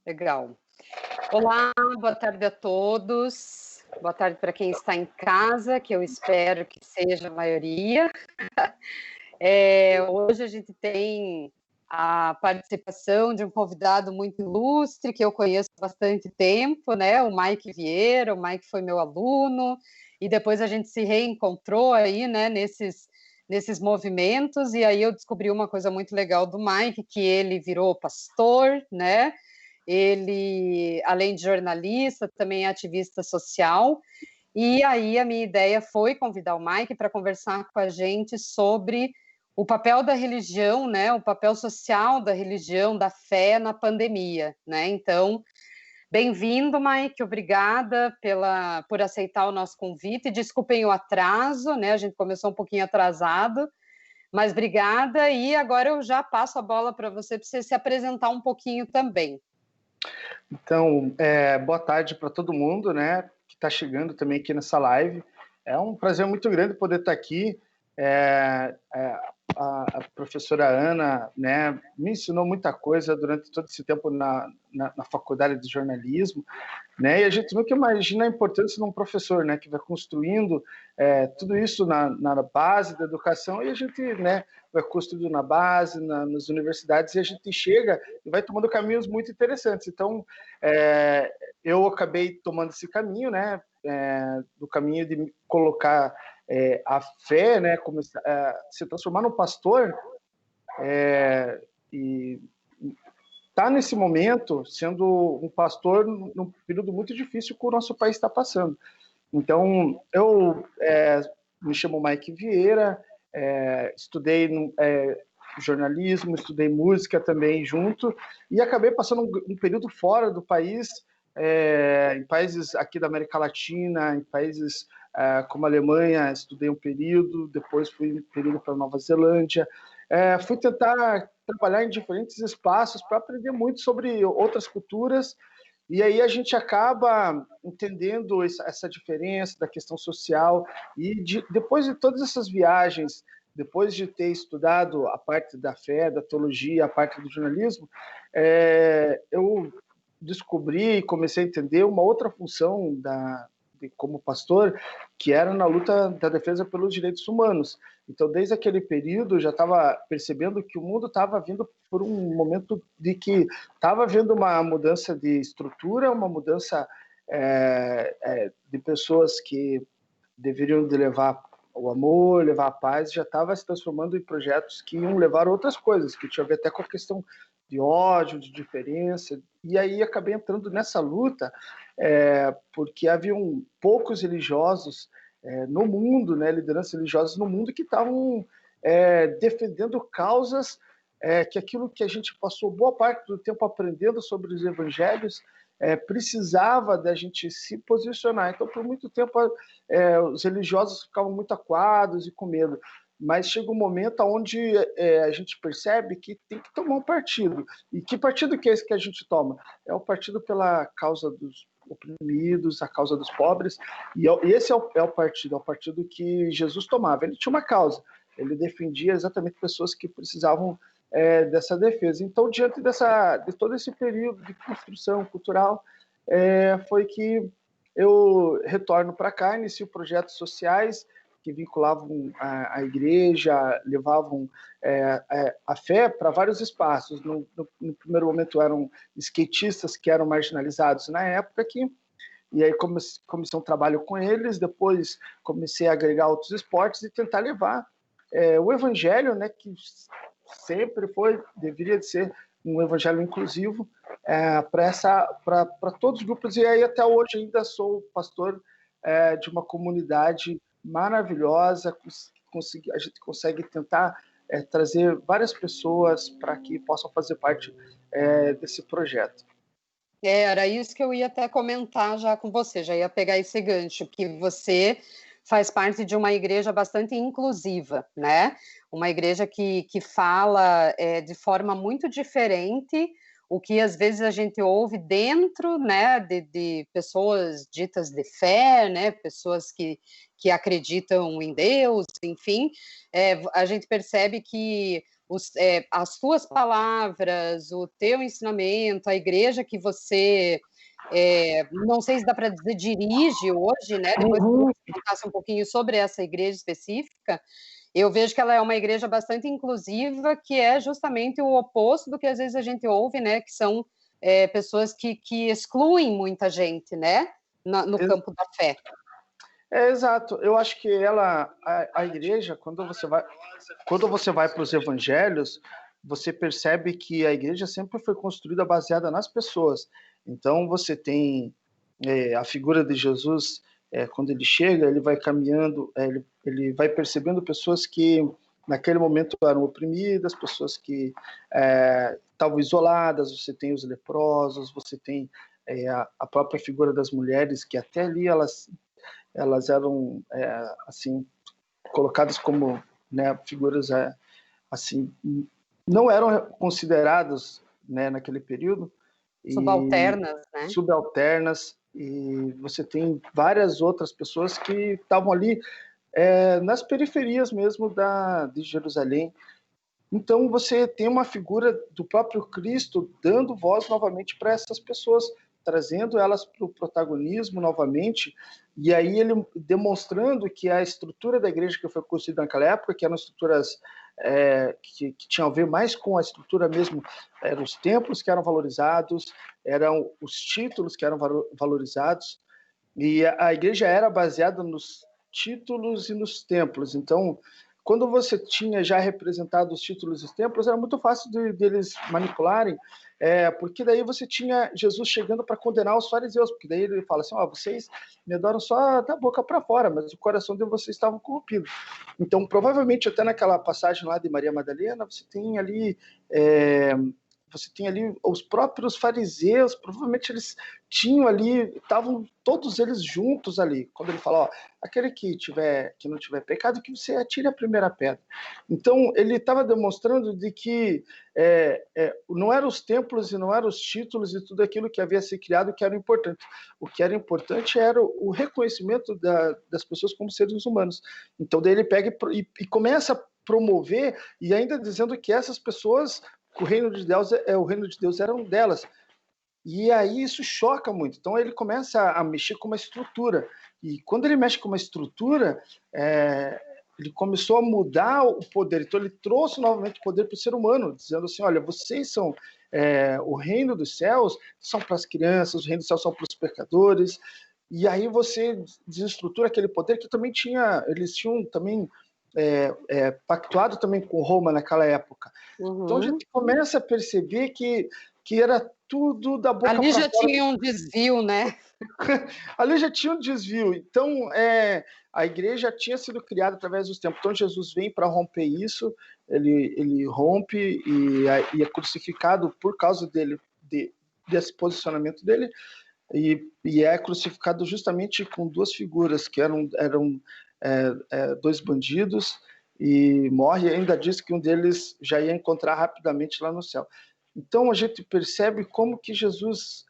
Legal. Olá, boa tarde a todos. Boa tarde para quem está em casa, que eu espero que seja a maioria. Hoje a gente tem a participação de um convidado muito ilustre, que eu conheço há bastante tempo, né? O Mike Vieira. O Mike foi meu aluno, e depois a gente se reencontrou aí, né, nesses movimentos, e aí eu descobri uma coisa muito legal do Mike, que ele virou pastor, né? Ele, além de jornalista, também é ativista social. E aí a minha ideia foi convidar o Mike para conversar com a gente sobre o papel da religião, né, o papel social da religião, da fé na pandemia, né? Então, bem-vindo, Mike, obrigada por aceitar o nosso convite. Desculpem o atraso, né? A gente começou um pouquinho atrasado, mas obrigada. E agora eu já passo a bola para você se apresentar um pouquinho também. Então, boa tarde para todo mundo, né, que está chegando também aqui nessa live. É um prazer muito grande poder estar aqui. A professora Ana, né, me ensinou muita coisa durante todo esse tempo na faculdade de jornalismo, né, e a gente nunca imagina a importância de um professor, né, que vai construindo tudo isso na base da educação, e a gente, né, vai construindo na base, nas universidades, e a gente chega e vai tomando caminhos muito interessantes. Então, eu acabei tomando esse caminho, né, do caminho de colocar a fé, né, se transformar num pastor, e tá nesse momento sendo um pastor num período muito difícil que o nosso país está passando. Então, eu me chamo Mike Vieira, estudei jornalismo, estudei música também junto, e acabei passando um período fora do país, em países aqui da América Latina, em países como a Alemanha, estudei um período, depois fui um período para Nova Zelândia. Fui tentar trabalhar em diferentes espaços para aprender muito sobre outras culturas, e aí a gente acaba entendendo essa diferença da questão social, e depois de todas essas viagens, depois de ter estudado a parte da fé, da teologia, a parte do jornalismo, eu descobri e comecei a entender uma outra função como pastor, que era na luta da defesa pelos direitos humanos. Então, desde aquele período, eu já estava percebendo que o mundo estava vindo por um momento de que estava havendo uma mudança de estrutura, uma mudança de pessoas que deveriam de levar o amor, levar a paz, já estava se transformando em projetos que iam levar outras coisas, que tinha a ver até com a questão de ódio, de diferença. E aí acabei entrando nessa luta, porque haviam poucos religiosos no mundo, né, lideranças religiosas no mundo, que estavam defendendo causas que aquilo que a gente passou boa parte do tempo aprendendo sobre os evangelhos precisava da gente se posicionar. Então, por muito tempo, os religiosos ficavam muito acuados e com medo, mas chega um momento onde a gente percebe que tem que tomar um partido. E que partido que é esse que a gente toma? É o partido pela causa dos oprimidos, a causa dos pobres, e esse é o partido que Jesus tomava. Ele tinha uma causa, ele defendia exatamente pessoas que precisavam dessa defesa. Então, diante de todo esse período de construção cultural, foi que eu retorno para cá, inicio projetos sociais que vinculavam a igreja, levavam a fé para vários espaços. No primeiro momento eram skatistas que eram marginalizados na época aqui, e aí comecei um trabalho com eles, depois comecei a agregar outros esportes e tentar levar o evangelho, né, que sempre deveria de ser um evangelho inclusivo para todos os grupos, e aí até hoje ainda sou pastor de uma comunidade maravilhosa. A gente consegue tentar trazer várias pessoas para que possam fazer parte desse projeto. Era isso que eu ia até comentar já com você, já ia pegar esse gancho, que você faz parte de uma igreja bastante inclusiva, né? Uma igreja que fala de forma muito diferente o que às vezes a gente ouve dentro, né, de pessoas ditas de fé, né, pessoas que acreditam em Deus, enfim, a gente percebe que as tuas palavras, o teu ensinamento, a igreja que você, não sei se dá para dizer dirige hoje, né, depois que Uhum. você contasse um pouquinho sobre essa igreja específica, eu vejo que ela é uma igreja bastante inclusiva, que é justamente o oposto do que às vezes a gente ouve, né, que são, pessoas que excluem muita gente, né, no campo da fé. Exato. Eu acho que a igreja, quando você vai para os evangelhos, você percebe que a igreja sempre foi construída baseada nas pessoas. Então você tem a figura de Jesus, quando ele chega, ele vai caminhando, ele vai percebendo pessoas que naquele momento eram oprimidas, pessoas que estavam isoladas. Você tem os leprosos, você tem a própria figura das mulheres, que até ali elas eram assim colocadas como, né, figuras assim, não eram consideradas, né, naquele período, e Subalternas, né. subalternas, e você tem várias outras pessoas que estavam ali nas periferias mesmo de Jerusalém. Então você tem uma figura do próprio Cristo dando voz novamente para essas pessoas, trazendo elas para o protagonismo novamente, e aí ele demonstrando que a estrutura da igreja que foi construída naquela época, que eram estruturas que tinham a ver mais com a estrutura mesmo, eram os templos que eram valorizados, eram os títulos que eram valorizados, e a igreja era baseada nos títulos e nos templos. Então, quando você tinha já representado os títulos e os templos, era muito fácil deles manipularem, porque daí você tinha Jesus chegando para condenar os fariseus, porque daí ele fala assim: vocês me adoram só da boca para fora, mas o coração de vocês estava corrompido. Então, provavelmente, até naquela passagem lá de Maria Madalena, você tem ali os próprios fariseus, provavelmente eles tinham ali, estavam todos eles juntos ali, quando ele fala, aquele que não tiver pecado, que você atire a primeira pedra. Então, ele estava demonstrando de que não eram os templos e não eram os títulos e tudo aquilo que havia se criado que era importante. O que era importante era o reconhecimento das pessoas como seres humanos. Então, daí ele pega e começa a promover, e ainda dizendo que essas pessoas, o reino de Deus era um delas. E aí isso choca muito. Então ele começa a mexer com uma estrutura. E quando ele mexe com uma estrutura, ele começou a mudar o poder. Então ele trouxe novamente o poder para o ser humano, dizendo assim: olha, vocês são o reino dos céus, são para as crianças, o reino dos céus são para os pecadores. E aí você desestrutura aquele poder que também eles tinham também pactuado também com Roma naquela época. Então a Uhum. gente começa a perceber que era tudo da boca Ali para já fora. tinha um desvio, né. Ali já tinha um desvio. Então a igreja tinha sido criada através dos tempos. Então Jesus vem para romper isso, ele rompe e é crucificado por causa desse posicionamento dele, e é crucificado justamente com duas figuras que eram dois bandidos, e morre, e ainda diz que um deles já ia encontrar rapidamente lá no céu. Então a gente percebe como que Jesus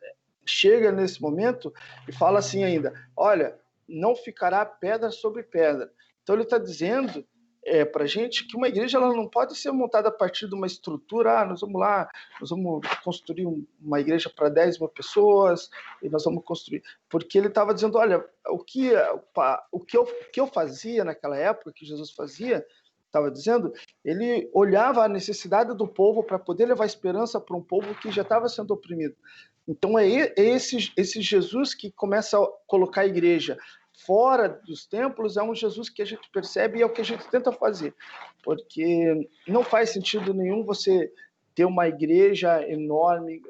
chega nesse momento e fala assim ainda: olha, não ficará pedra sobre pedra. Então ele está dizendo para a gente que uma igreja ela não pode ser montada a partir de uma estrutura. Nós vamos construir uma igreja para 10 mil pessoas e nós vamos construir. Porque ele estava dizendo: olha, o que eu fazia naquela época, que Jesus fazia, estava dizendo, ele olhava a necessidade do povo para poder levar esperança para um povo que já estava sendo oprimido. Então é esse Jesus que começa a colocar a igreja fora dos templos, é um Jesus que a gente percebe e é o que a gente tenta fazer, porque não faz sentido nenhum você ter uma igreja enorme,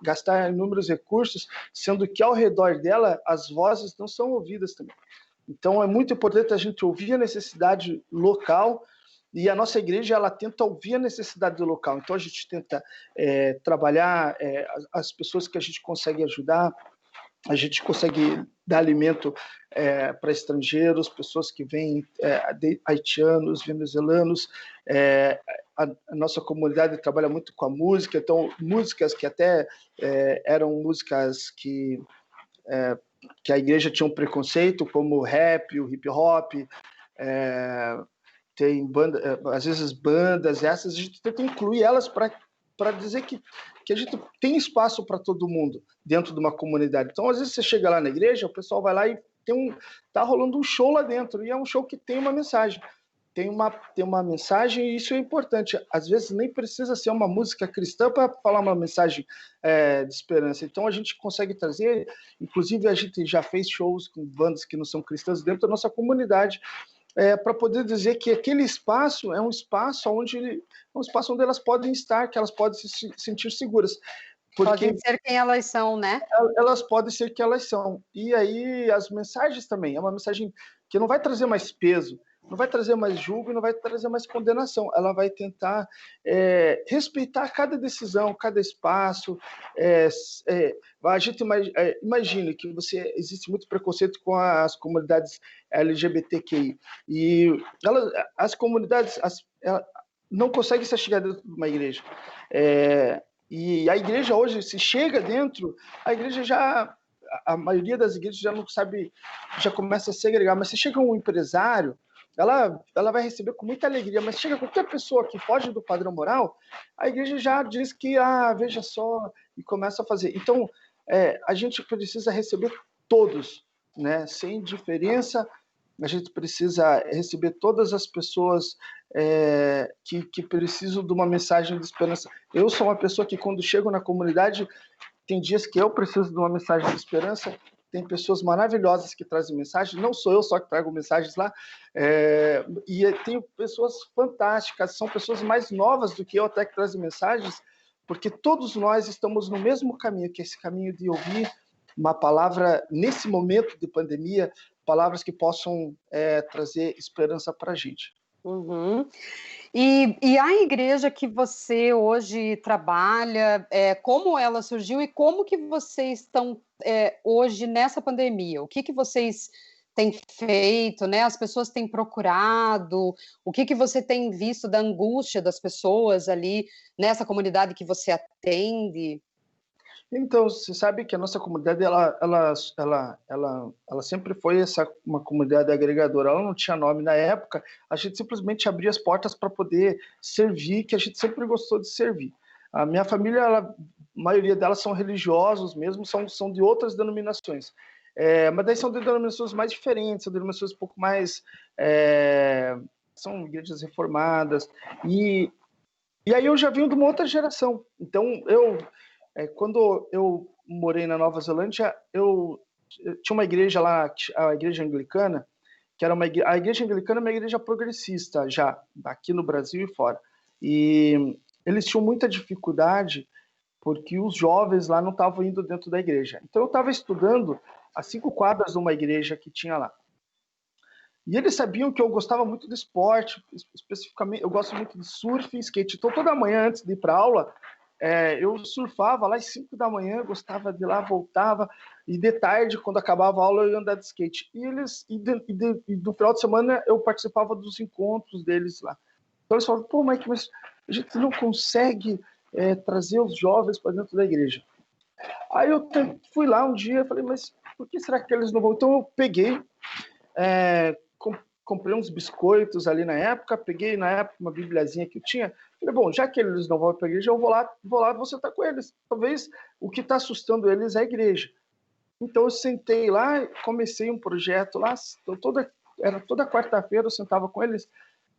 gastar inúmeros recursos, sendo que ao redor dela as vozes não são ouvidas também. Então é muito importante a gente ouvir a necessidade local, e a nossa igreja ela tenta ouvir a necessidade do local. Então a gente tenta trabalhar as pessoas que a gente consegue ajudar, a gente consegue dar alimento para estrangeiros, pessoas que vêm, haitianos, venezuelanos. A nossa comunidade trabalha muito com a música, então músicas que até eram músicas que a igreja tinha um preconceito, como o rap, o hip hop, tem banda, às vezes bandas, essas a gente tenta incluir elas para dizer que a gente tem espaço para todo mundo dentro de uma comunidade. Então, às vezes você chega lá na igreja, o pessoal vai lá e tá rolando um show lá dentro, e é um show que tem uma mensagem. Tem uma mensagem, e isso é importante. Às vezes nem precisa ser uma música cristã para falar uma mensagem de esperança. Então a gente consegue trazer, inclusive a gente já fez shows com bandas que não são cristãs dentro da nossa comunidade, para poder dizer que aquele espaço é um espaço onde elas podem estar, que elas podem se sentir seguras. Podem ser quem elas são, né? Elas podem ser quem elas são. E aí as mensagens também, é uma mensagem que não vai trazer mais peso, não vai trazer mais julgo, não vai trazer mais condenação. Ela vai tentar respeitar cada decisão, cada espaço. A gente imagine que existe muito preconceito com as comunidades LGBTQI. E as comunidades não conseguem se chegar dentro de uma igreja. E a igreja hoje, se chega dentro, a igreja a maioria das igrejas já não sabe, já começa a segregar. Mas se chega um empresário, ela vai receber com muita alegria, mas chega qualquer pessoa que foge do padrão moral, a igreja já diz que, veja só, e começa a fazer. Então, a gente precisa receber todos, né, sem diferença. A gente precisa receber todas as pessoas que precisam de uma mensagem de esperança. Eu sou uma pessoa que, quando chego na comunidade, tem dias que eu preciso de uma mensagem de esperança. Tem pessoas maravilhosas que trazem mensagens, não sou eu só que trago mensagens lá, e tem pessoas fantásticas, são pessoas mais novas do que eu até que trazem mensagens, porque todos nós estamos no mesmo caminho, que é esse caminho de ouvir uma palavra, nesse momento de pandemia, palavras que possam trazer esperança para a gente. Uhum. E a igreja que você hoje trabalha, como ela surgiu e como que vocês estão hoje nessa pandemia? O que vocês têm feito, né? As pessoas têm procurado, o que você tem visto da angústia das pessoas ali nessa comunidade que você atende? Então, você sabe que a nossa comunidade, ela sempre foi uma comunidade agregadora. Ela não tinha nome na época, a gente simplesmente abria as portas para poder servir, que a gente sempre gostou de servir. A minha família, a maioria delas são religiosos mesmo, são de outras denominações. Mas daí são de denominações mais diferentes, são denominações um pouco mais... são igrejas reformadas. E aí eu já vim de uma outra geração. Então, quando eu morei na Nova Zelândia, eu tinha uma igreja lá, a igreja anglicana, que era a igreja anglicana é uma igreja progressista já, aqui no Brasil e fora. E eles tinham muita dificuldade porque os jovens lá não estavam indo dentro da igreja. Então eu estava estudando a 5 quadras de uma igreja que tinha lá. E eles sabiam que eu gostava muito de esporte, especificamente, eu gosto muito de surf e skate. Então toda manhã, antes de ir para aula, eu surfava lá às 5 da manhã, gostava de ir lá, voltava, e de tarde, quando acabava a aula, eu ia andar de skate. E do final de semana eu participava dos encontros deles lá. Então eles falavam, pô, Mike, mas a gente não consegue trazer os jovens para dentro da igreja. Aí eu fui lá um dia e falei, mas por que será que eles não vão? Então eu peguei, comprei uns biscoitos ali na época, peguei na época uma bibliazinha que eu tinha, falei, bom, já que eles não vão para a igreja, eu vou lá, vou sentar com eles. Talvez o que está assustando eles é a igreja. Então eu sentei lá, comecei um projeto lá, era toda quarta-feira eu sentava com eles,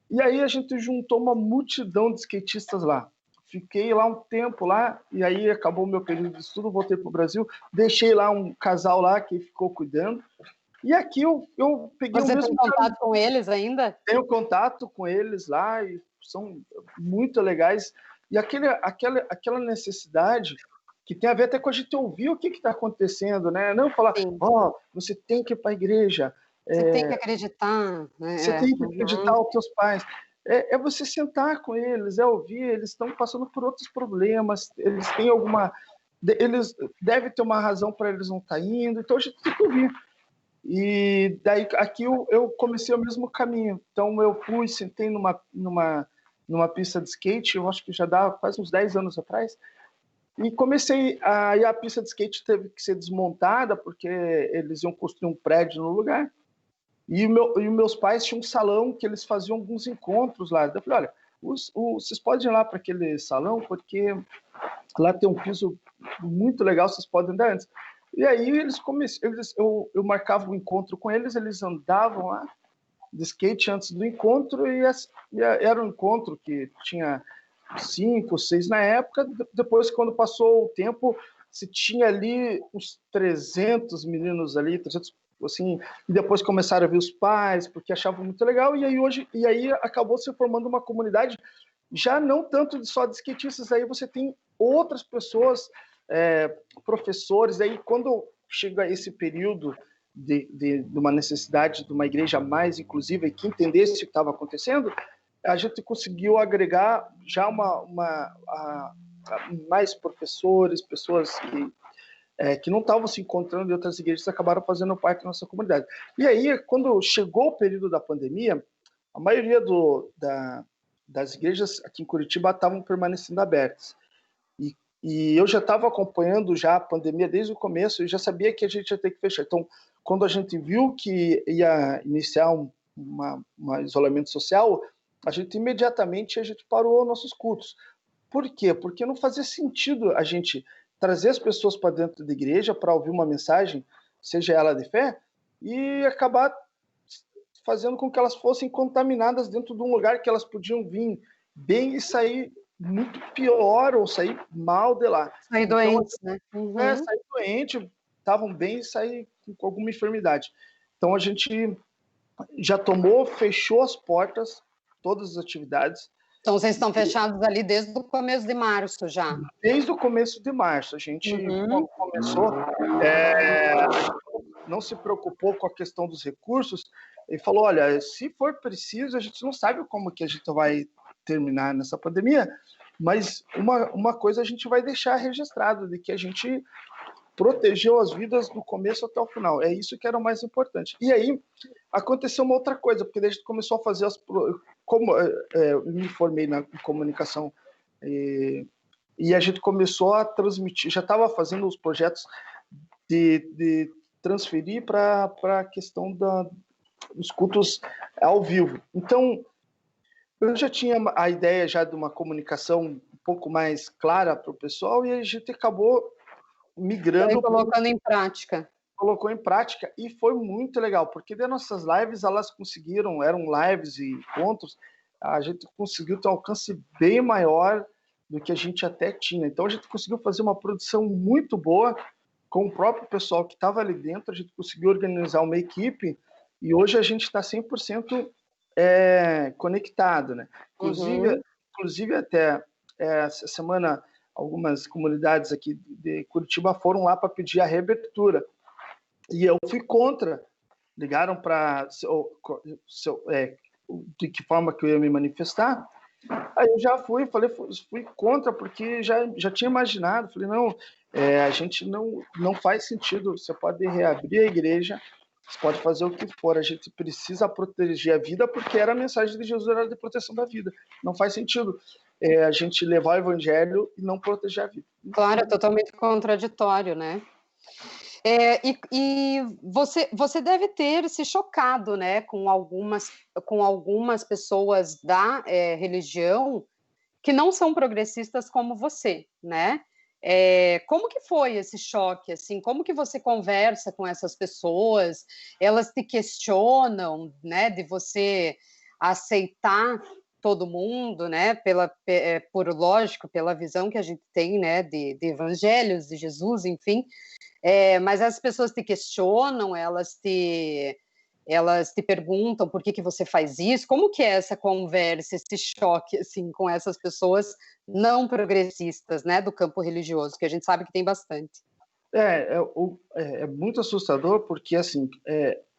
e aí a gente juntou uma multidão de skatistas lá. Fiquei lá um tempo lá, e aí acabou o meu período de estudo, voltei para o Brasil, deixei lá um casal lá que ficou cuidando. E aqui eu peguei Você tem contato com eles ainda? Tenho contato com eles lá e são muito legais. E aquela necessidade que tem a ver até com a gente ouvir o que está acontecendo, né? Não falar, você tem que ir para a igreja. Você tem que acreditar. Né? Você tem que acreditar aos teus pais. É você sentar com eles, ouvir, eles estão passando por outros problemas, eles têm eles devem ter uma razão para eles não estar indo, então a gente tem que ouvir. E daí aqui eu comecei o mesmo caminho. Então eu fui, sentei numa pista de skate, eu acho que já dá quase uns 10 anos atrás, e comecei, aí a pista de skate teve que ser desmontada, porque eles iam construir um prédio no lugar, E meus pais tinham um salão que eles faziam alguns encontros lá. Eu falei, olha, vocês podem ir lá para aquele salão, porque lá tem um piso muito legal, vocês podem andar antes. E aí eu marcava um encontro com eles, eles andavam lá de skate antes do encontro, e era um encontro que tinha 5, 6 na época. Depois, quando passou o tempo, se tinha ali uns 300 meninos ali, 300, assim, e depois começaram a ver os pais, porque achavam muito legal, e aí acabou se formando uma comunidade, já não tanto só de skatistas, aí você tem outras pessoas, professores, aí quando chega esse período de uma necessidade de uma igreja mais inclusiva e que entendesse o que estava acontecendo, a gente conseguiu agregar já mais professores, pessoas que não estavam se encontrando em outras igrejas, acabaram fazendo parte da nossa comunidade. E aí, quando chegou o período da pandemia, a maioria das igrejas aqui em Curitiba estavam permanecendo abertas. E eu já estava acompanhando já a pandemia desde o começo, e já sabia que a gente ia ter que fechar. Então, quando a gente viu que ia iniciar um isolamento social, a gente imediatamente parou nossos cultos. Por quê? Porque não fazia sentido a gente trazer as pessoas para dentro da igreja para ouvir uma mensagem, seja ela de fé, e acabar fazendo com que elas fossem contaminadas dentro de um lugar que elas podiam vir bem e sair muito pior ou sair mal de lá. Sair doentes, né? Sair doente, estavam bem e sair com alguma enfermidade. Então a gente já fechou as portas, todas as atividades. Então vocês estão fechados ali desde o começo de março já? Desde o começo de março. A gente começou, não se preocupou com a questão dos recursos e falou, olha, se for preciso, a gente não sabe como que a gente vai terminar nessa pandemia, mas uma coisa a gente vai deixar registrado, de que a gente protegeu as vidas do começo até o final. É isso que era o mais importante. E aí aconteceu uma outra coisa, porque daí a gente começou a fazer como eu me formei na comunicação e a gente começou a transmitir, já estava fazendo os projetos de transferir para a questão dos cultos ao vivo. Então, eu já tinha a ideia já de uma comunicação um pouco mais clara para o pessoal, e a gente acabou migrando. E colocando em prática. Colocou em prática, e foi muito legal, porque das nossas lives, elas conseguiram, eram lives e encontros, a gente conseguiu ter um alcance bem maior do que a gente até tinha. Então a gente conseguiu fazer uma produção muito boa com o próprio pessoal que estava ali dentro, a gente conseguiu organizar uma equipe, e hoje a gente está 100% conectado, né? Inclusive até essa semana, algumas comunidades aqui de Curitiba foram lá para pedir a reabertura. E eu fui contra. Ligaram para de que forma que eu ia me manifestar. Aí eu já fui contra, porque já tinha imaginado. Falei, não, a gente não faz sentido. Você pode reabrir a igreja, você pode fazer o que for. A gente precisa proteger a vida, porque era a mensagem de Jesus, era de proteção da vida. Não faz sentido a gente levar o evangelho e não proteger a vida. Claro, é totalmente contraditório, né? E você deve ter se chocado, né, com algumas pessoas da religião que não são progressistas como você, né? Como que foi esse choque, assim? Como que você conversa com essas pessoas? Elas te questionam, né, de você aceitar todo mundo, né, lógico, pela visão que a gente tem, né, de evangelhos, de Jesus, enfim. Mas as pessoas te questionam, elas te perguntam por que você faz isso. Como que é essa conversa, esse choque, assim, com essas pessoas não progressistas, né, do campo religioso, que a gente sabe que tem bastante? É muito assustador, porque, assim,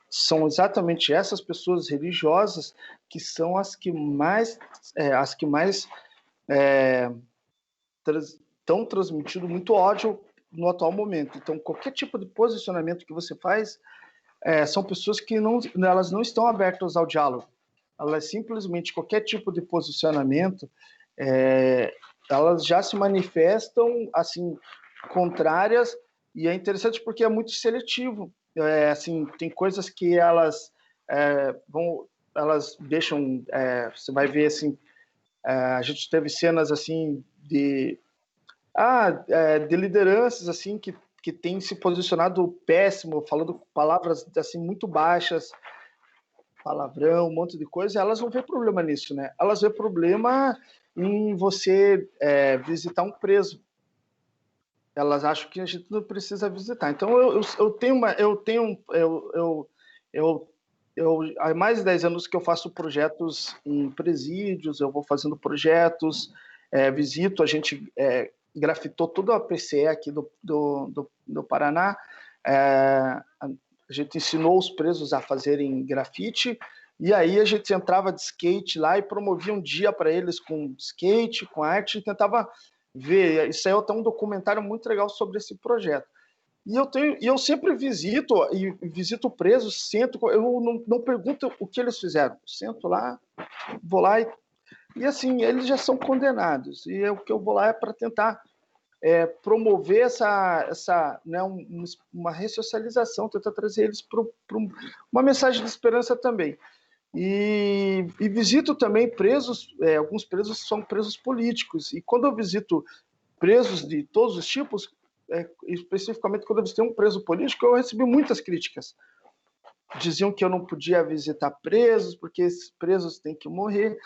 são exatamente essas pessoas religiosas que são as que mais estão transmitindo muito ódio no atual momento. Então, qualquer tipo de posicionamento que você faz, são pessoas que elas não estão abertas ao diálogo. Elas simplesmente, qualquer tipo de posicionamento, elas já se manifestam, assim, contrárias, e é interessante porque é muito seletivo. Assim, tem coisas que elas elas deixam, você vai ver assim, a gente teve cenas assim de lideranças assim que têm se posicionado péssimo, falando palavras assim muito baixas, palavrão, um monte de coisa, elas não vê problema nisso, né? Elas vê problema em você visitar um preso. Elas acham que a gente não precisa visitar. Então há mais de 10 anos que eu faço projetos em presídios, eu vou fazendo projetos, visito, a gente grafitou toda a PCE aqui do Paraná, a gente ensinou os presos a fazerem grafite, e aí a gente entrava de skate lá e promovia um dia para eles com skate, com arte, e tentava ver. Isso aí até um documentário muito legal sobre esse projeto. E eu sempre visito presos, sento, eu não pergunto o que eles fizeram, sento lá, vou lá e assim, eles já são condenados, e o que eu vou lá é para tentar promover né, uma ressocialização, tentar trazer eles para uma mensagem de esperança também. E visito também presos, alguns presos são presos políticos, e quando eu visito presos de todos os tipos, especificamente quando eu visitei um preso político, eu recebi muitas críticas. Diziam que eu não podia visitar presos, porque esses presos têm que morrer.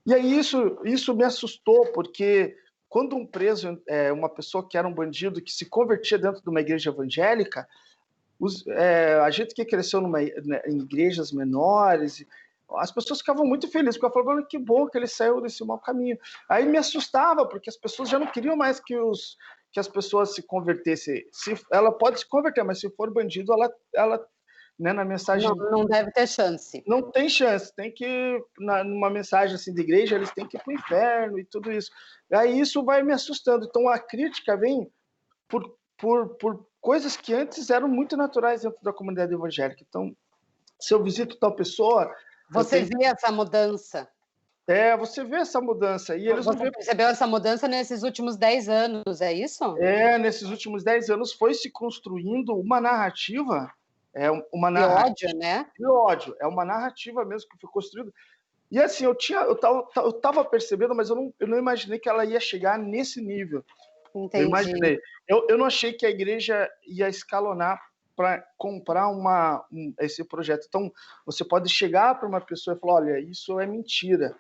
E aí isso me assustou, porque quando um preso, uma pessoa que era um bandido, que se convertia dentro de uma igreja evangélica, a gente que cresceu em igrejas menores, as pessoas ficavam muito felizes, porque falavam que bom que ele saiu desse mau caminho. Aí me assustava, porque as pessoas já não queriam mais que as pessoas se convertessem. Ela pode se converter, mas se for bandido, ela né, na mensagem... Não deve ter chance. Não tem chance, tem que, numa mensagem assim de igreja, eles têm que ir para o inferno e tudo isso. Aí isso vai me assustando. Então a crítica vem por coisas que antes eram muito naturais dentro da comunidade evangélica. Então, se eu visito tal pessoa... Você vê essa mudança? Você vê essa mudança. E eles Você percebeu essa mudança nesses últimos 10 anos, é isso? Nesses últimos 10 anos foi se construindo uma narrativa... de ódio, né? De ódio. É uma narrativa mesmo que foi construída. E assim, eu estava percebendo, mas eu não imaginei que ela ia chegar nesse nível. Entendi. Eu imaginei. Eu não achei que a igreja ia escalonar para comprar esse projeto. Então, você pode chegar para uma pessoa e falar, olha, isso é mentira.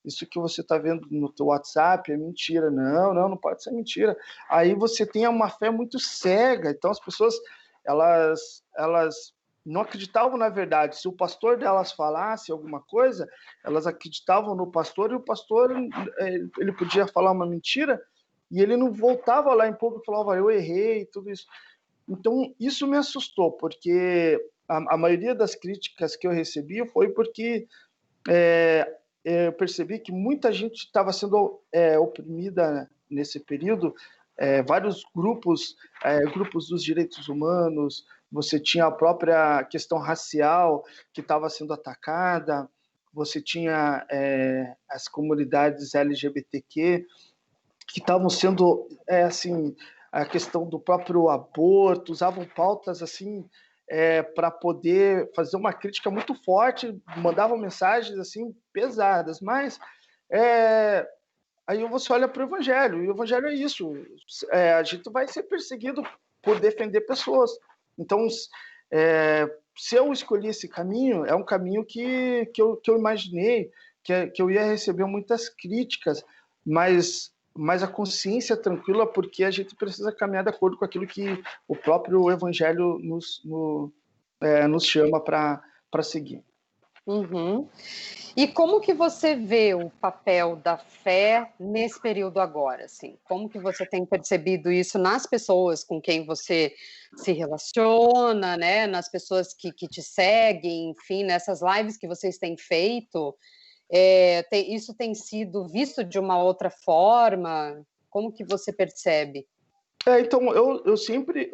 Isso que você está vendo no teu WhatsApp é mentira. Não pode ser mentira. Aí você tem uma fé muito cega. Então, as pessoas, elas não acreditavam na verdade. Se o pastor delas falasse alguma coisa, elas acreditavam no pastor, e o pastor ele podia falar uma mentira, e ele não voltava lá em público e falava, eu errei, tudo isso. Então, isso me assustou, porque a maioria das críticas que eu recebi foi porque eu percebi que muita gente estava sendo oprimida nesse período, vários grupos dos direitos humanos, você tinha a própria questão racial que estava sendo atacada, você tinha as comunidades LGBTQ que estavam sendo, assim, a questão do próprio aborto, usavam pautas assim para poder fazer uma crítica muito forte, mandavam mensagens assim pesadas, mas aí você olha para o Evangelho, e o Evangelho é isso, a gente vai ser perseguido por defender pessoas. Então, se eu escolhi esse caminho, é um caminho que eu imaginei que eu ia receber muitas críticas, mas a consciência tranquila, porque a gente precisa caminhar de acordo com aquilo que o próprio Evangelho nos chama para seguir. Uhum. E como que você vê o papel da fé nesse período agora, assim? Como que você tem percebido isso nas pessoas com quem você se relaciona, né? Nas pessoas que te seguem, enfim, nessas lives que vocês têm feito? Isso tem sido visto de uma outra forma? Como que você percebe? Então, eu sempre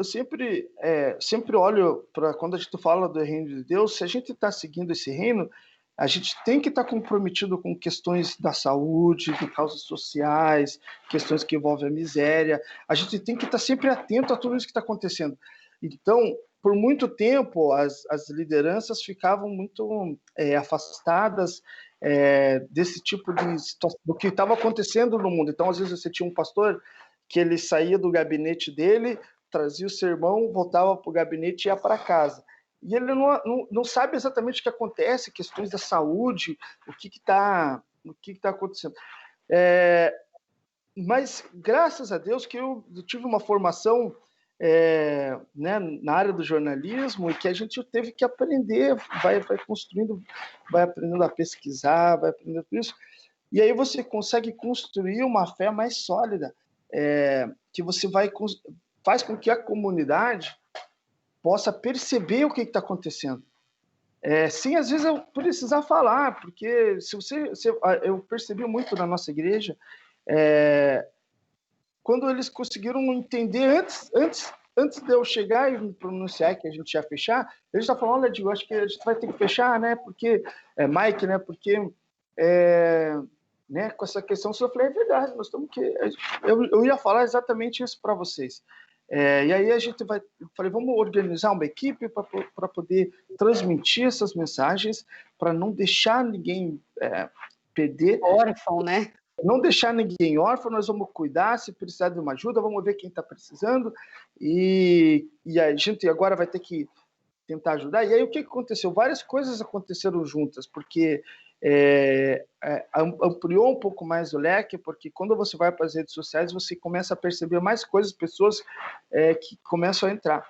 olho para quando a gente fala do reino de Deus, se a gente está seguindo esse reino, a gente tem que estar comprometido com questões da saúde, de causas sociais, questões que envolvem a miséria. A gente tem que estar sempre atento a tudo isso que está acontecendo. Então, por muito tempo, as lideranças ficavam muito afastadas desse tipo de situação, do que estava acontecendo no mundo. Então, às vezes, você tinha um pastor que ele saía do gabinete dele, trazia o sermão, voltava para o gabinete e ia para casa. E ele não sabe exatamente o que acontece, questões da saúde, o que está acontecendo. Mas, graças a Deus, que eu tive uma formação né, na área do jornalismo e que a gente teve que aprender, vai construindo, vai aprendendo a pesquisar, vai aprendendo tudo isso. E aí você consegue construir uma fé mais sólida, que você faz com que a comunidade possa perceber o que está acontecendo. Sim, às vezes eu precisar falar, porque eu percebi muito na nossa igreja, quando eles conseguiram entender antes de eu chegar e me pronunciar que a gente ia fechar, eles já falaram, olha, Diego, acho que a gente vai ter que fechar, né? Porque Mike, né? Porque né, com essa questão, eu falei, é verdade, nós temos que. Eu ia falar exatamente isso para vocês. E aí eu falei, vamos organizar uma equipe para poder transmitir essas mensagens, para não deixar ninguém perder. Órfão, né? Não deixar ninguém órfão, nós vamos cuidar, se precisar de uma ajuda, vamos ver quem está precisando, e a gente agora vai ter que tentar ajudar. E aí o que aconteceu? Várias coisas aconteceram juntas, porque ampliou um pouco mais o leque, porque quando você vai para as redes sociais, você começa a perceber mais coisas, pessoas que começam a entrar.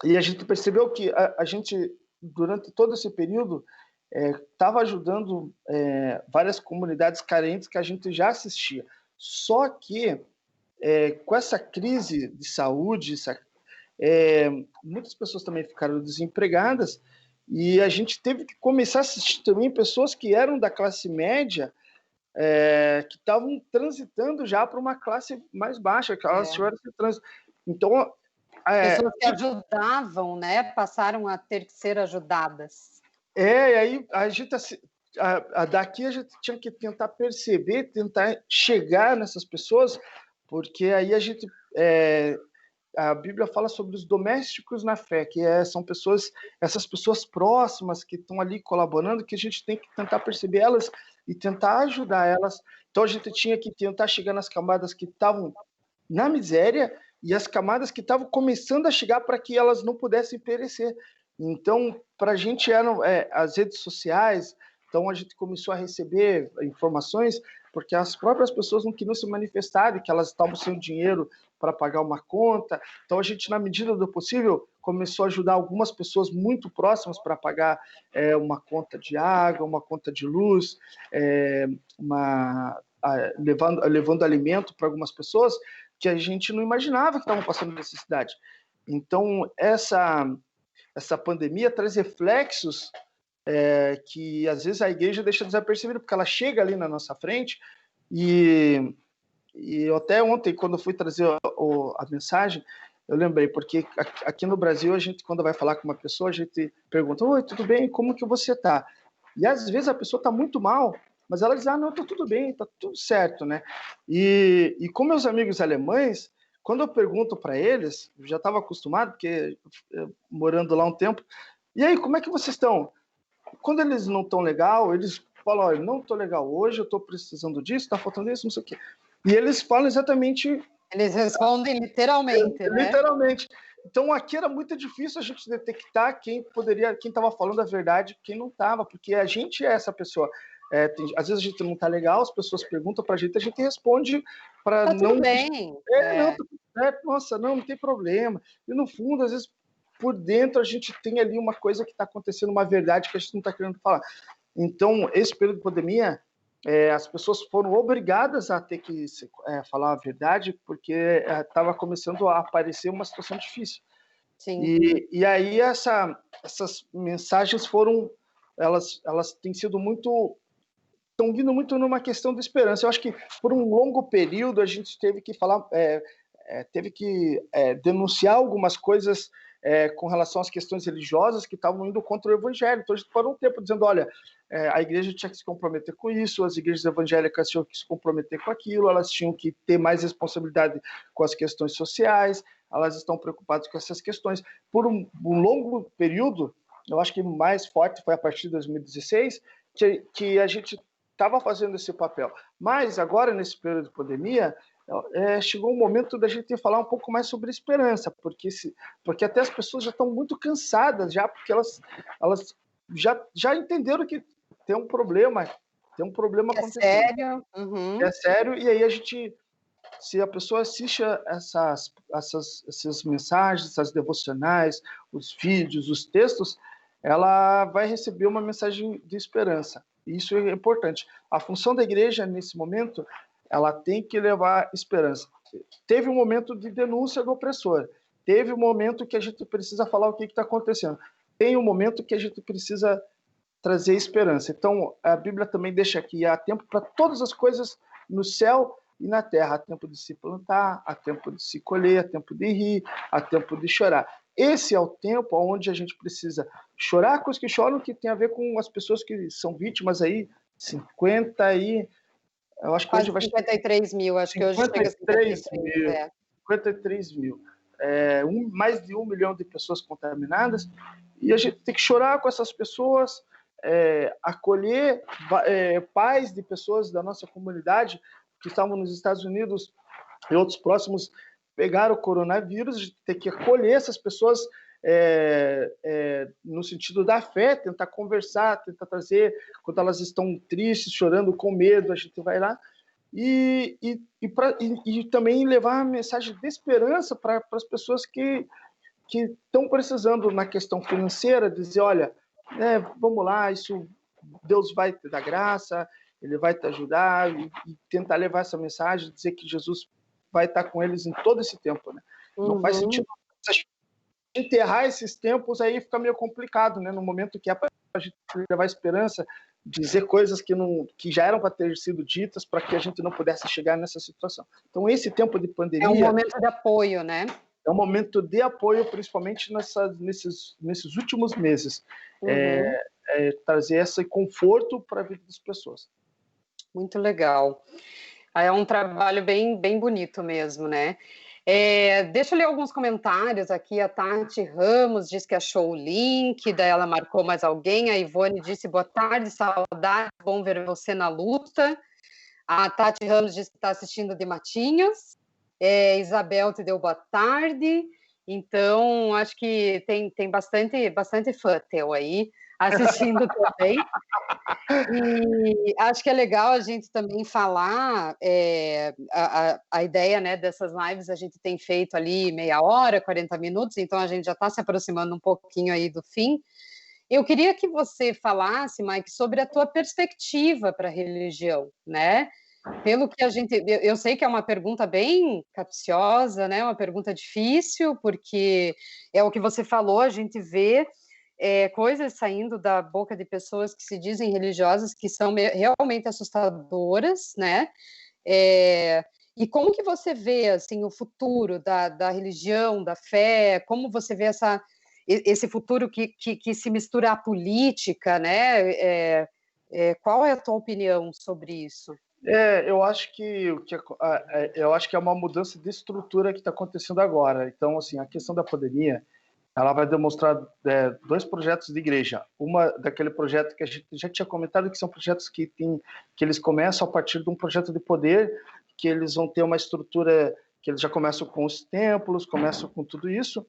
E a gente percebeu que a gente, durante todo esse período, estava ajudando várias comunidades carentes que a gente já assistia. Só que, com essa crise de saúde, muitas pessoas também ficaram desempregadas, e a gente teve que começar a assistir também pessoas que eram da classe média, que estavam transitando já para uma classe mais baixa, que elas tiveram esse trânsito. Então, pessoas que ajudavam, né, passaram a ter que ser ajudadas. E aí a gente daqui a gente tinha que tentar perceber, tentar chegar nessas pessoas, porque aí a Bíblia fala sobre os domésticos na fé, que são essas pessoas próximas que estão ali colaborando, que a gente tem que tentar perceber elas e tentar ajudar elas. Então a gente tinha que tentar chegar nas camadas que estavam na miséria e as camadas que estavam começando a chegar para que elas não pudessem perecer. Então, para a gente eram as redes sociais, então a gente começou a receber informações, porque as próprias pessoas não queriam se manifestar, que elas estavam sem dinheiro para pagar uma conta. Então a gente, na medida do possível, começou a ajudar algumas pessoas muito próximas para pagar uma conta de água, uma conta de luz, levando alimento para algumas pessoas que a gente não imaginava que estavam passando necessidade. Então, essa pandemia traz reflexos que, às vezes, a igreja deixa desapercebida, porque ela chega ali na nossa frente e até ontem, quando eu fui trazer a mensagem, eu lembrei, porque aqui no Brasil, a gente, quando vai falar com uma pessoa, a gente pergunta, oi, tudo bem? Como que você está? E, às vezes, a pessoa está muito mal, mas ela diz, não, está tudo bem, está tudo certo, né? E com meus amigos alemães, quando eu pergunto para eles, eu já estava acostumado, porque morando lá um tempo, e aí, como é que vocês estão? Quando eles não estão legal, eles falam, olha, não estou legal hoje, eu estou precisando disso, está faltando isso, não sei o quê. E eles falam exatamente... Eles respondem literalmente, né? Literalmente. Então, aqui era muito difícil a gente detectar quem estava falando a verdade, quem não estava, porque a gente é essa pessoa. Às vezes a gente não está legal, as pessoas perguntam para a gente responde para tá não... Tudo bem. Não, tá tudo certo, nossa, não tem problema. E no fundo, às vezes, por dentro, a gente tem ali uma coisa que está acontecendo, uma verdade que a gente não está querendo falar. Então, esse período de pandemia, as pessoas foram obrigadas a ter que falar a verdade, porque estava começando a aparecer uma situação difícil. Sim. E aí essas mensagens elas têm sido estão vindo muito numa questão de esperança. Eu acho que por um longo período a gente teve que falar, denunciar algumas coisas com relação às questões religiosas que estavam indo contra o evangelho. Então a gente parou um tempo dizendo, olha, a igreja tinha que se comprometer com isso, as igrejas evangélicas tinham que se comprometer com aquilo, elas tinham que ter mais responsabilidade com as questões sociais, elas estão preocupadas com essas questões. Por um longo período, eu acho que mais forte foi a partir de 2016, que a gente estava fazendo esse papel. Mas agora, nesse período de pandemia, chegou um momento da gente falar um pouco mais sobre esperança, porque até as pessoas já estão muito cansadas, porque elas já entenderam que tem um problema acontecendo. É sério? Uhum. É sério, e aí se a pessoa assiste essas mensagens, essas devocionais, os vídeos, os textos, ela vai receber uma mensagem de esperança. E isso é importante. A função da igreja, nesse momento, ela tem que levar esperança. Teve um momento de denúncia do opressor. Teve um momento que a gente precisa falar o que está acontecendo. Tem um momento que a gente precisa trazer esperança. Então, a Bíblia também deixa aqui, há tempo para todas as coisas no céu e na terra. Há tempo de se plantar, há tempo de se colher, há tempo de rir, há tempo de chorar. Esse é o tempo onde a gente precisa chorar com os que choram, que tem a ver com as pessoas que são vítimas aí, 50 e... Eu acho que Quase hoje vai... 53 mil, acho que hoje chega a 53 mil. 53 mil. Mais de 1 milhão de pessoas contaminadas, e a gente tem que chorar com essas pessoas, acolher pais de pessoas da nossa comunidade que estavam nos Estados Unidos e outros próximos pegaram o coronavírus, a gente tem que acolher essas pessoas no sentido da fé, tentar conversar, tentar trazer, quando elas estão tristes, chorando, com medo, a gente vai lá e também levar a mensagem de esperança para as pessoas que estão precisando na questão financeira, dizer, olha, vamos lá, Deus vai te dar graça, Ele vai te ajudar, e tentar levar essa mensagem, dizer que Jesus vai estar com eles em todo esse tempo, né? Não faz sentido enterrar esses tempos, aí fica meio complicado, né? No momento que é para a gente levar esperança, dizer coisas que já eram para ter sido ditas, para que a gente não pudesse chegar nessa situação. Então, esse tempo de pandemia... É um momento de apoio, né? É um momento de apoio, principalmente nesses últimos meses. Uhum. Trazer esse conforto para a vida das pessoas. Muito legal. É um trabalho bem, bem bonito mesmo, né? Deixa eu ler alguns comentários aqui. A Tati Ramos diz que achou o link, daí ela marcou mais alguém. A Ivone disse, boa tarde, saudade, bom ver você na luta. A Tati Ramos disse que está assistindo de Matinhos. Isabel te deu boa tarde. Então, acho que tem bastante fã teu aí assistindo também. E acho que é legal a gente também falar, a ideia, né, dessas lives a gente tem feito ali meia hora, 40 minutos, então a gente já está se aproximando um pouquinho aí do fim. Eu queria que você falasse, Mike, sobre a tua perspectiva para a religião, né? Pelo que eu sei que é uma pergunta bem capciosa, né? Uma pergunta difícil, porque é o que você falou, a gente vê coisas saindo da boca de pessoas que se dizem religiosas que são realmente assustadoras, né? E como que você vê assim o futuro da religião, da fé? Como você vê esse futuro que se mistura à política, né? Qual é a tua opinião sobre isso? Eu acho que é uma mudança de estrutura que está acontecendo agora. Então, assim, a questão da pandemia, ela vai demonstrar dois projetos de igreja. Uma daquele projeto que a gente já tinha comentado, que são projetos que eles começam a partir de um projeto de poder, que eles vão ter uma estrutura que eles já começam com os templos, começam com tudo isso.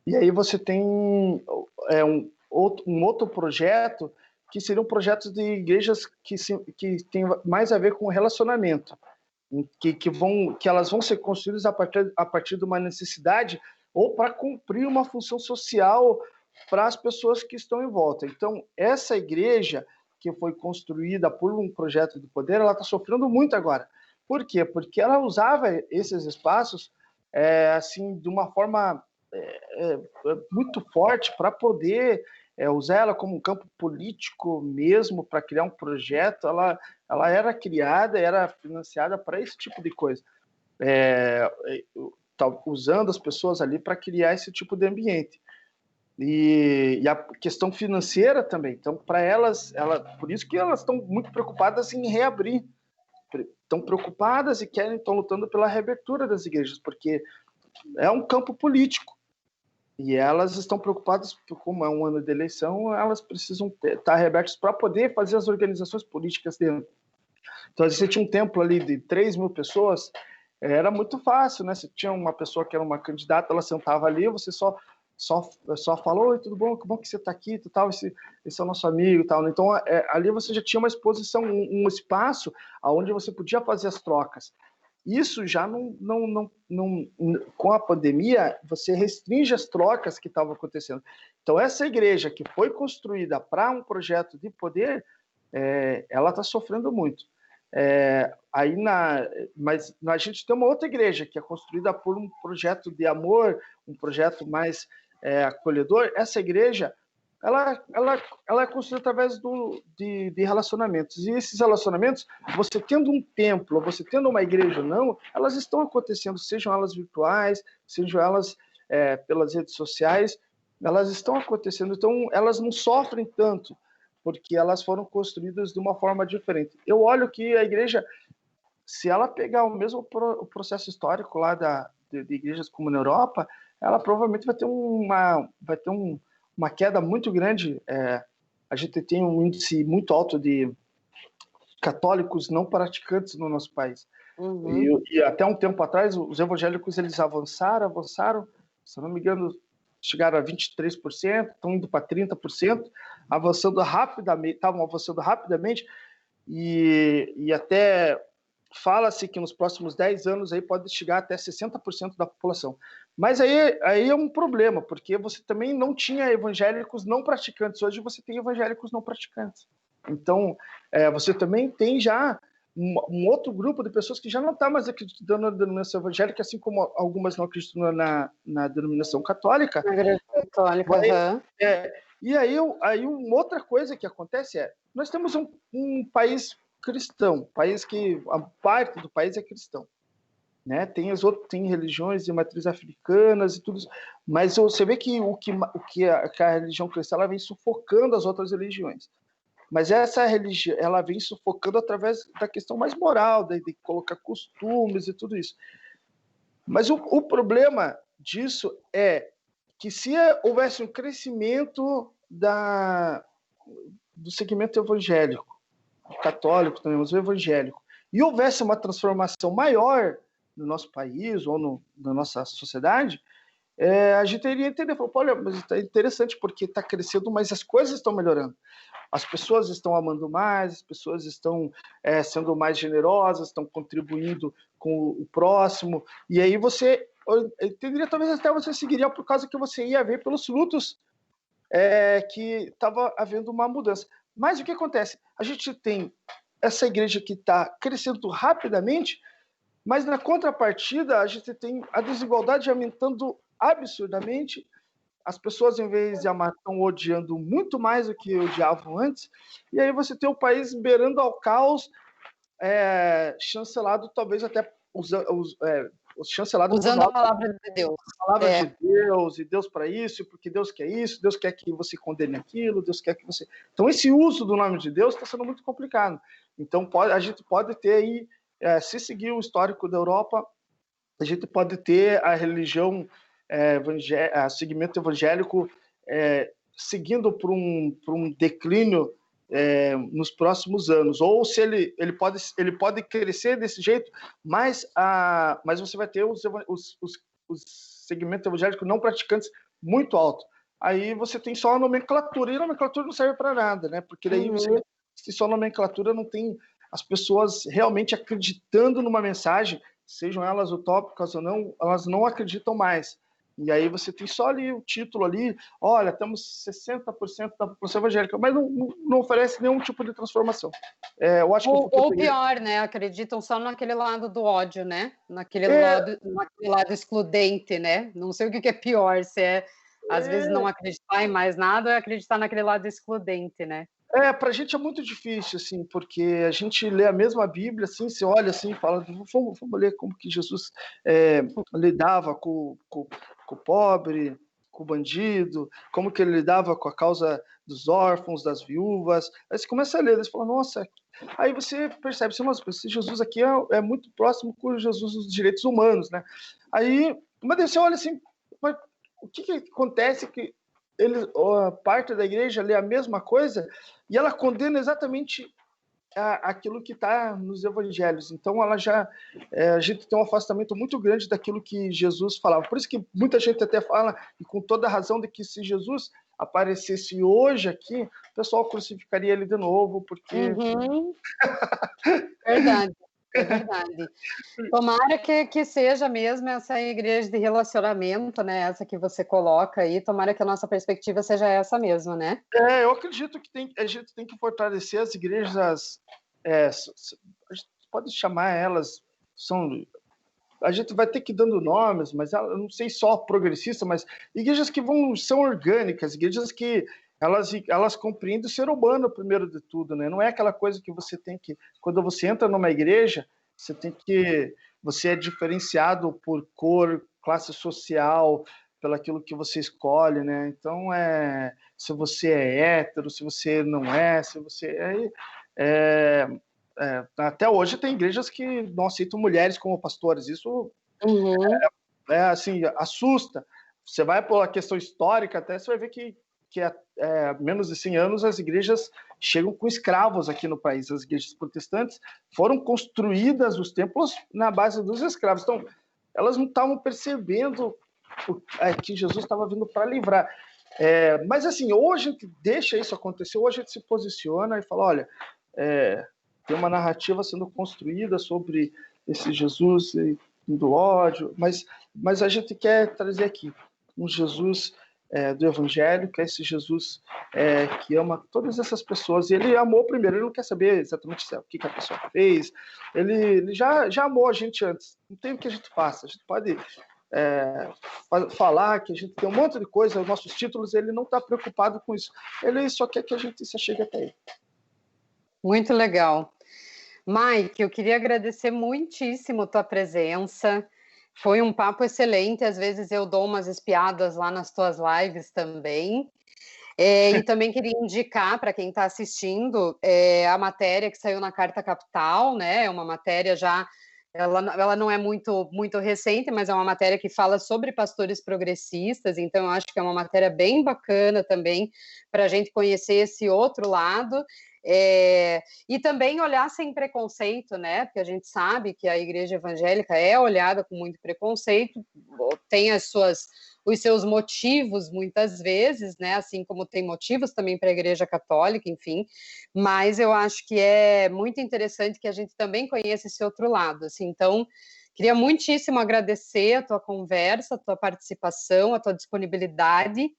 E aí você tem um outro projeto que seriam projetos de igrejas que tem mais a ver com relacionamento, que elas vão ser construídas a partir de uma necessidade ou para cumprir uma função social para as pessoas que estão em volta. Então, essa igreja que foi construída por um projeto de poder, ela está sofrendo muito agora. Por quê? Porque ela usava esses espaços assim de uma forma muito forte para poder usar ela como um campo político mesmo, para criar um projeto. Ela era criada, era financiada para esse tipo de coisa, usando as pessoas ali para criar esse tipo de ambiente. E a questão financeira também. Então, para elas, por isso que elas estão muito preocupadas em reabrir. Estão preocupadas e estão lutando pela reabertura das igrejas, porque é um campo político. E elas estão preocupadas, como é um ano de eleição, elas precisam estar reabertas para poder fazer as organizações políticas dentro. Então, você tinha um templo ali de 3 mil pessoas, era muito fácil, né? Você tinha uma pessoa que era uma candidata, ela sentava ali, você só falou: oi, tudo bom? Que bom que você está aqui, tal, esse é o nosso amigo e tal. Então, ali você já tinha uma exposição, um espaço onde você podia fazer as trocas. Isso já não, com a pandemia, você restringe as trocas que estavam acontecendo. Então, essa igreja que foi construída para um projeto de poder, ela está sofrendo muito. Mas a gente tem uma outra igreja que é construída por um projeto de amor, um projeto mais acolhedor. Essa igreja, ela é construída através de relacionamentos. E esses relacionamentos, você tendo um templo, você tendo uma igreja ou não, elas estão acontecendo, sejam elas virtuais, sejam elas pelas redes sociais, elas estão acontecendo. Então, elas não sofrem tanto, porque elas foram construídas de uma forma diferente. Eu olho que a igreja, se ela pegar o mesmo o processo histórico lá de igrejas como na Europa, ela provavelmente vai ter uma queda muito grande. A gente tem um índice muito alto de católicos não praticantes no nosso país. Uhum. E até um tempo atrás, os evangélicos eles avançaram, se não me engano, chegaram a 23%, estão indo para 30%, estavam avançando rapidamente, e até fala-se que nos próximos 10 anos aí pode chegar até 60% da população. Mas aí é um problema, porque você também não tinha evangélicos não praticantes. Hoje você tem evangélicos não praticantes. Então, você também tem já um outro grupo de pessoas que já não está mais acreditando na denominação evangélica, assim como algumas não acreditam na denominação católica. Na igreja católica, E aí uma outra coisa que acontece nós temos um país cristão, país que a parte do país é cristão, né? Tem religiões de matriz africanas e tudo isso, mas você vê que a religião cristã ela vem sufocando as outras religiões. Mas essa religião ela vem sufocando através da questão mais moral, de colocar costumes e tudo isso. Mas o problema disso é que se houvesse um crescimento do segmento evangélico, católico também, mas o evangélico, e houvesse uma transformação maior no nosso país ou na nossa sociedade, a gente iria entender, olha, mas é interessante porque está crescendo, mas as coisas estão melhorando. As pessoas estão amando mais, as pessoas estão sendo mais generosas, estão contribuindo com o próximo, e aí você entenderia, talvez até você seguiria por causa que você ia ver pelos frutos que estava havendo uma mudança. Mas o que acontece? A gente tem essa igreja que está crescendo rapidamente, mas na contrapartida a gente tem a desigualdade aumentando absurdamente. As pessoas, em vez de amar, estão odiando muito mais do que odiavam antes, e aí você tem o país beirando ao caos, chancelado talvez até chancelado usando a palavra de Deus. A palavra de Deus, e Deus para isso, porque Deus quer isso, Deus quer que você condene aquilo, Deus quer que você... Então, esse uso do nome de Deus está sendo muito complicado. Então, a gente pode ter aí, se seguir o histórico da Europa, a gente pode ter a religião, segmento evangélico, seguindo por um declínio nos próximos anos, ou se ele pode crescer desse jeito, mas você vai ter os segmentos evangélicos não praticantes muito alto. Aí você tem só a nomenclatura, e a nomenclatura não serve para nada, né? Porque daí você tem só a nomenclatura, não tem as pessoas realmente acreditando numa mensagem, sejam elas utópicas ou não, elas não acreditam mais. E aí você tem só ali o título ali, olha, temos 60% da população evangélica, mas não oferece nenhum tipo de transformação. Eu acho ou pior, né? Acreditam só naquele lado do ódio, né? Naquele lado excludente, né? Não sei o que é pior, se às vezes não acreditar em mais nada ou acreditar naquele lado excludente, né? Pra gente é muito difícil, assim, porque a gente lê a mesma Bíblia, assim, você olha assim e fala, vamos ler como que Jesus lidava com o pobre, com o bandido, como que ele lidava com a causa dos órfãos, das viúvas. Aí você começa a ler, você fala, nossa... Aí você percebe, nossa, esse Jesus aqui é muito próximo com o Jesus dos direitos humanos, né? Aí Mas daí você olha assim, mas o que acontece que parte da igreja lê a mesma coisa e ela condena exatamente aquilo que está nos evangelhos. Então, a gente tem um afastamento muito grande daquilo que Jesus falava. Por isso que muita gente até fala, e com toda a razão, de que se Jesus aparecesse hoje aqui, o pessoal crucificaria ele de novo, porque... Verdade, é verdade. Tomara que seja mesmo essa igreja de relacionamento, né? Essa que você coloca aí, tomara que a nossa perspectiva seja essa mesmo, né? Eu acredito que a gente tem que fortalecer as igrejas, a gente pode chamar elas, a gente vai ter que ir dando nomes, mas eu não sei só progressista, mas igrejas que são orgânicas, igrejas que elas compreendem o ser humano primeiro de tudo, né? Não é aquela coisa que você tem que, quando você entra numa igreja, você é diferenciado por cor, classe social, pelo aquilo que você escolhe, né? Então, se você é hétero, se você não é, se você até hoje tem igrejas que não aceitam mulheres como pastores. Isso assim, assusta. Você vai pela questão histórica, até você vai ver que há menos de 100 anos as igrejas chegam com escravos aqui no país. As igrejas protestantes foram construídas, os templos, na base dos escravos. Então, elas não estavam percebendo que Jesus estava vindo para livrar. Mas, assim, hoje a gente deixa isso acontecer, hoje a gente se posiciona e fala, olha, tem uma narrativa sendo construída sobre esse Jesus do ódio, mas a gente quer trazer aqui um Jesus do Evangelho, que é esse Jesus que ama todas essas pessoas. E ele amou primeiro, ele não quer saber exatamente o que a pessoa fez, ele já amou a gente antes. Não tem o que a gente faça, a gente pode falar que a gente tem um monte de coisa, os nossos títulos, ele não está preocupado com isso, ele só quer que a gente se chegue até ele. Muito legal. Mike, eu queria agradecer muitíssimo a tua presença. Foi um papo excelente. Às vezes eu dou umas espiadas lá nas tuas lives também. E também queria indicar para quem está assistindo a matéria que saiu na Carta Capital, né? É uma matéria já... Ela não é muito recente, mas é uma matéria que fala sobre pastores progressistas, então eu acho que é uma matéria bem bacana também para a gente conhecer esse outro lado. E também olhar sem preconceito, né? Porque a gente sabe que a igreja evangélica é olhada com muito preconceito, tem os seus motivos muitas vezes, né? Assim como tem motivos também para a igreja católica, enfim. Mas eu acho que é muito interessante que a gente também conheça esse outro lado, assim. Então, queria muitíssimo agradecer a tua conversa, a tua participação, a tua disponibilidade,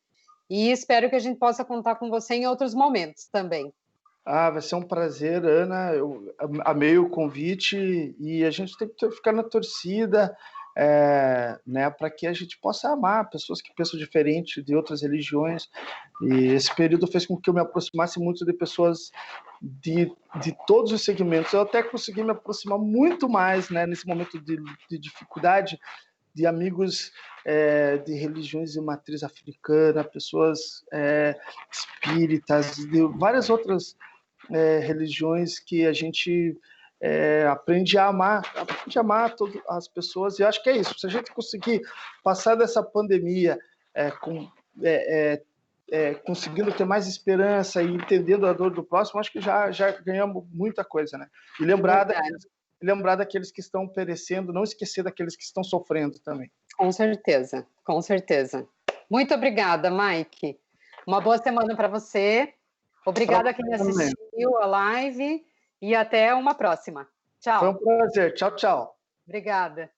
e espero que a gente possa contar com você em outros momentos também. Vai ser um prazer, Ana. Eu amei o convite e a gente tem que ficar na torcida, né, para que a gente possa amar pessoas que pensam diferente de outras religiões. E esse período fez com que eu me aproximasse muito de pessoas de todos os segmentos. Eu até consegui me aproximar muito mais, né, nesse momento de dificuldade, de amigos de religiões de matriz africana, pessoas espíritas, de várias outras religiões que a gente aprende a amar todas as pessoas. E eu acho que é isso. Se a gente conseguir passar dessa pandemia conseguindo ter mais esperança e entendendo a dor do próximo, acho que já ganhamos muita coisa, né? E lembrar daqueles que estão perecendo, não esquecer daqueles que estão sofrendo também. Com certeza, com certeza. Muito obrigada, Mike. Uma boa semana para você. Obrigada a quem assistiu a live e até uma próxima. Tchau. Foi um prazer. Tchau, tchau. Obrigada.